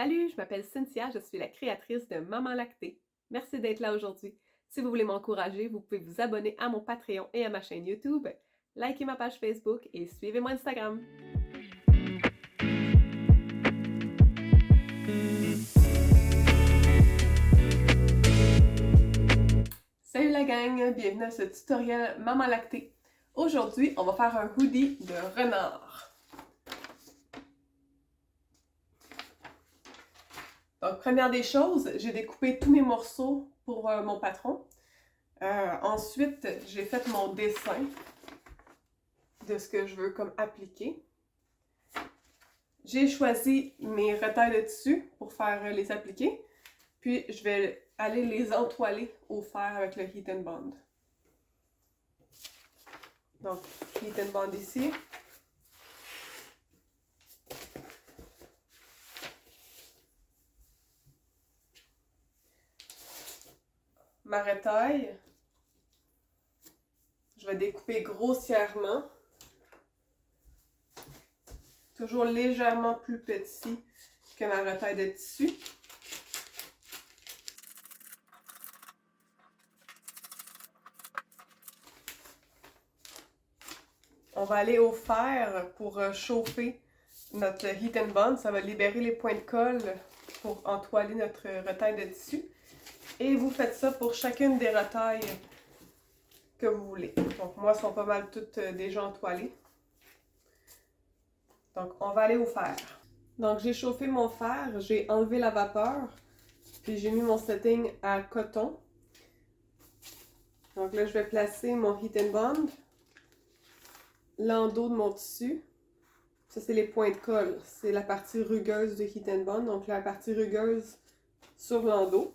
Salut, je m'appelle Cynthia, je suis la créatrice de Maman Lactée. Merci d'être là aujourd'hui. Si vous voulez m'encourager, vous pouvez vous abonner à mon Patreon et à ma chaîne YouTube, liker ma page Facebook et suivez-moi Instagram. Salut la gang, bienvenue à ce tutoriel Maman Lactée. Aujourd'hui, on va faire un hoodie de renard. Donc, première des choses, j'ai découpé tous mes morceaux pour mon patron. Ensuite, j'ai fait mon dessin de ce que je veux comme appliquer. J'ai choisi mes retailles de tissu pour faire les appliquer. Puis, je vais aller les entoiler au fer avec le Heat and Bond. Donc, Heat and Bond ici. Ma retaille, je vais découper grossièrement. Toujours légèrement plus petit que ma retaille de tissu. On va aller au fer pour chauffer notre Heat and Bond. Ça va libérer les points de colle pour entoiler notre retaille de tissu. Et vous faites ça pour chacune des retailles que vous voulez. Donc moi, elles sont pas mal toutes déjà entoilées. Donc on va aller au fer. Donc j'ai chauffé mon fer, j'ai enlevé la vapeur, puis j'ai mis mon setting à coton. Donc là, je vais placer mon Heat and Bond, l'endos de mon tissu. Ça, c'est les points de colle. C'est la partie rugueuse du Heat and Bond. Donc la partie rugueuse sur l'endos.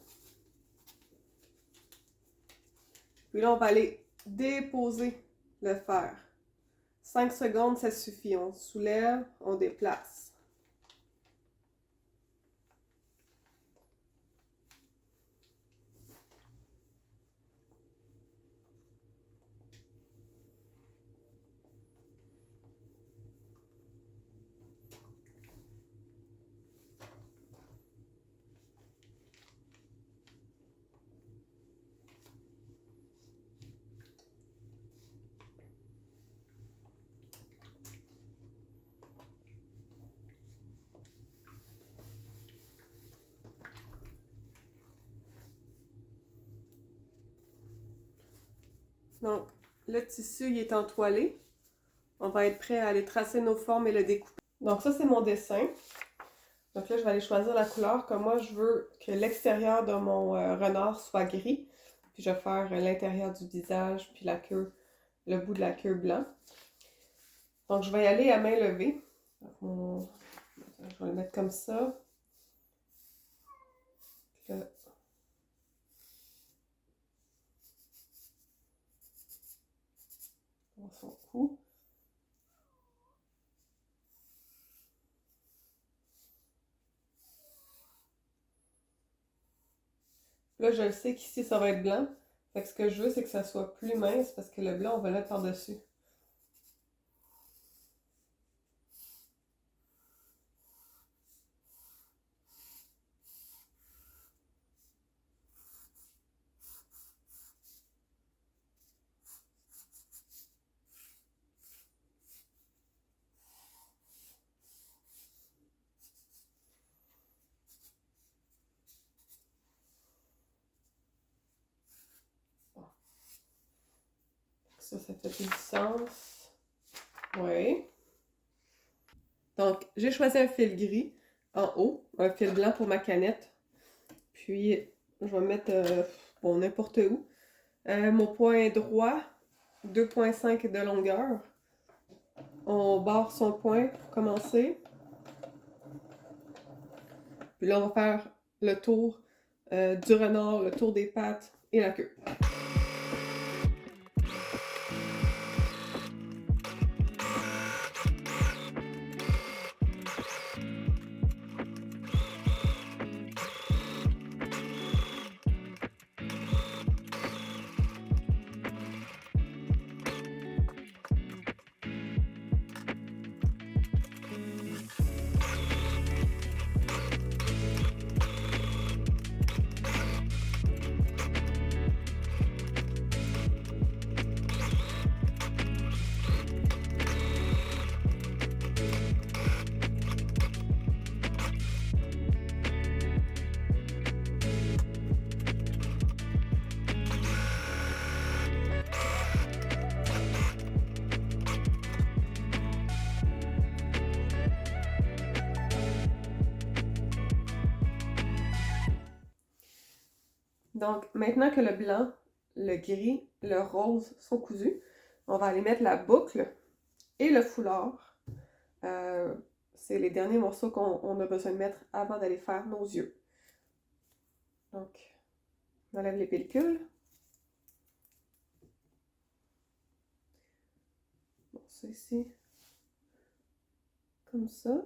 Puis là, on va aller déposer le fer. 5 secondes, ça suffit. On soulève, on déplace. Donc, le tissu il est entoilé. On va être prêt à aller tracer nos formes et le découper. Donc ça, c'est mon dessin. Donc là, je vais aller choisir la couleur. Comme moi, je veux que l'extérieur de mon renard soit gris. Puis je vais faire l'intérieur du visage, puis la queue, le bout de la queue blanc. Donc je vais y aller à main levée. Donc, je vais le mettre comme ça. Là. Dans son cou. Là, je le sais qu'ici, ça va être blanc. Fait que ce que je veux, c'est que ça soit plus mince parce que le blanc, on va le mettre par-dessus. Ça fait du sens. Oui. Donc, j'ai choisi un fil gris en haut, un fil blanc pour ma canette. Puis, je vais mettre, bon, n'importe où. Mon point droit, 2,5 de longueur. On barre son point pour commencer. Puis là, on va faire le tour du renard, le tour des pattes et la queue. Donc, maintenant que le blanc, le gris, le rose sont cousus, on va aller mettre la boucle et le foulard. C'est les derniers morceaux qu'on a besoin de mettre avant d'aller faire nos yeux. Donc, on enlève les pellicules. Bon, ça ici, comme ça.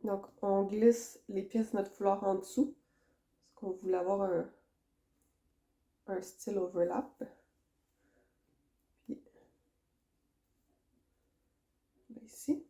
Donc, on glisse les pièces de notre foulard en dessous, parce qu'on voulait avoir un style overlap. Puis, là, ici.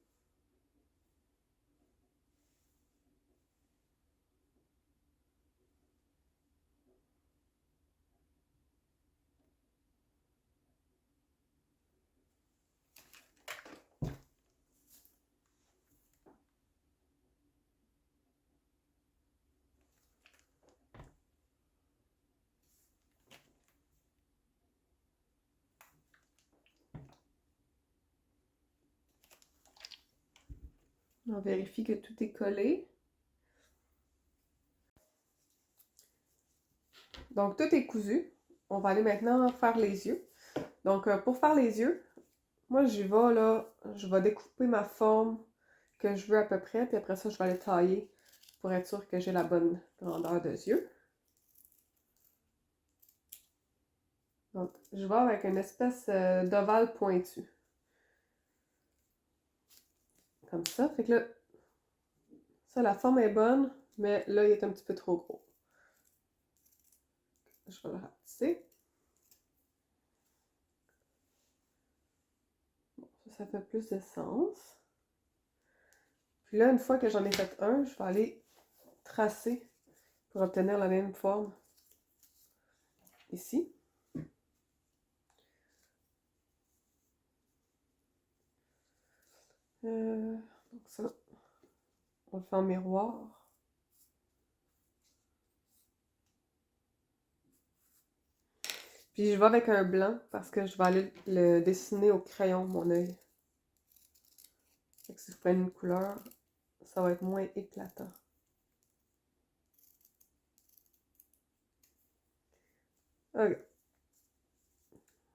On vérifie que tout est collé. Donc, tout est cousu. On va aller maintenant faire les yeux. Donc, pour faire les yeux, moi, j'y vais là, je vais découper ma forme que je veux à peu près, puis après ça, je vais aller tailler pour être sûr que j'ai la bonne grandeur de yeux. Donc, je vais avec une espèce d'ovale pointu. Comme ça. Fait que là, ça, la forme est bonne, mais là, il est un petit peu trop gros. Je vais le rapetisser. Bon, ça fait plus de sens. Puis là, une fois que j'en ai fait un, je vais aller tracer pour obtenir la même forme ici. Donc ça, on le fait en miroir. Puis je vais avec un blanc parce que je vais aller le dessiner au crayon, mon œil. Fait que si je prends une couleur, ça va être moins éclatant. Ok.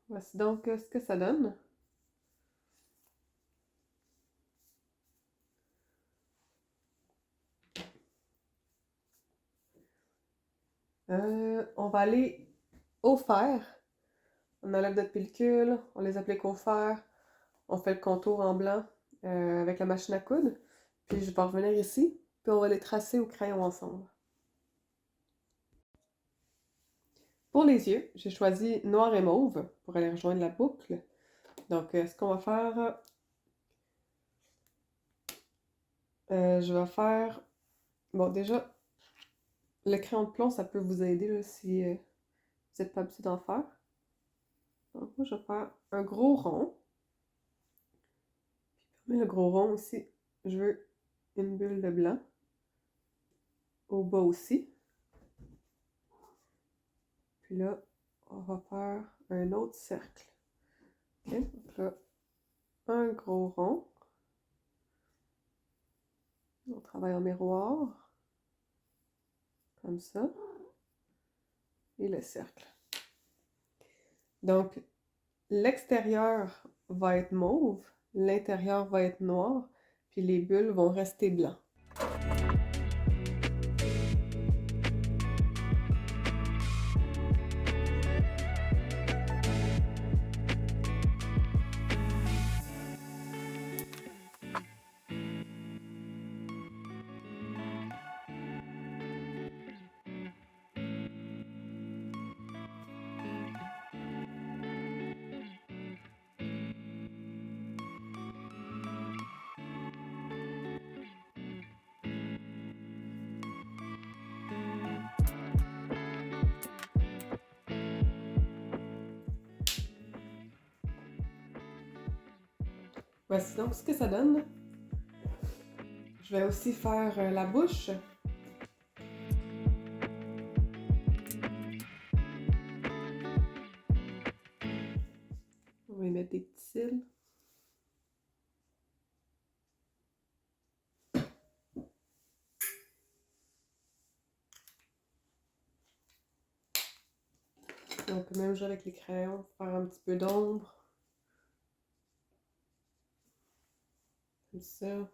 Voici donc ce que ça donne. On va aller au fer. On enlève notre pellicule, on les applique au fer, on fait le contour en blanc avec la machine à coudre. Puis je vais revenir ici, puis on va les tracer au crayon ensemble. Pour les yeux, j'ai choisi noir et mauve pour aller rejoindre la boucle. Donc, ce qu'on va faire, je vais faire... Bon, déjà, le crayon de plomb, ça peut vous aider là, si vous n'êtes pas habitué d'en faire. Donc, moi, je vais faire un gros rond. Puis, parmi le gros rond aussi, je veux une bulle de blanc. Au bas aussi. Puis là, on va faire un autre cercle. OK? Donc là, un gros rond. On travaille en miroir. Comme ça. Et le cercle. Donc, l'extérieur va être mauve, l'intérieur va être noir, puis les bulles vont rester blancs. Voici donc ce que ça donne. Je vais aussi faire la bouche. On va y mettre des petits cils. On peut même jouer avec les crayons, faire un petit peu d'ombre. Comme ça.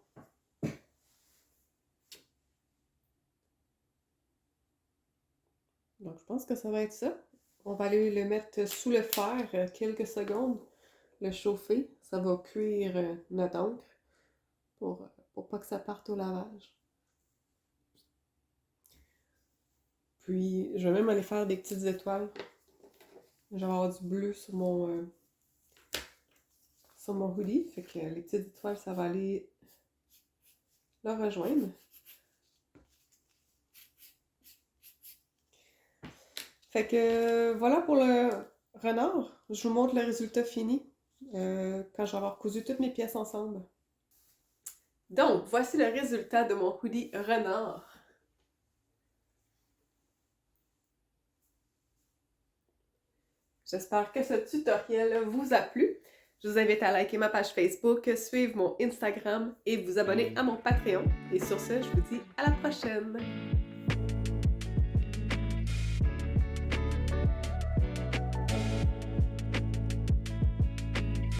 Donc je pense que ça va être ça. On va aller le mettre sous le fer quelques secondes, le chauffer. Ça va cuire notre encre pour pas que ça parte au lavage. Puis je vais même aller faire des petites étoiles. Je vais avoir du bleu sur mon hoodie. Fait que les petites étoiles, ça va aller le rejoindre. Fait que voilà pour le renard. Je vous montre le résultat fini quand je vais avoir cousu toutes mes pièces ensemble. Donc, voici le résultat de mon hoodie renard. J'espère que ce tutoriel vous a plu. Je vous invite à liker ma page Facebook, suivre mon Instagram et vous abonner à mon Patreon. Et sur ce, je vous dis à la prochaine!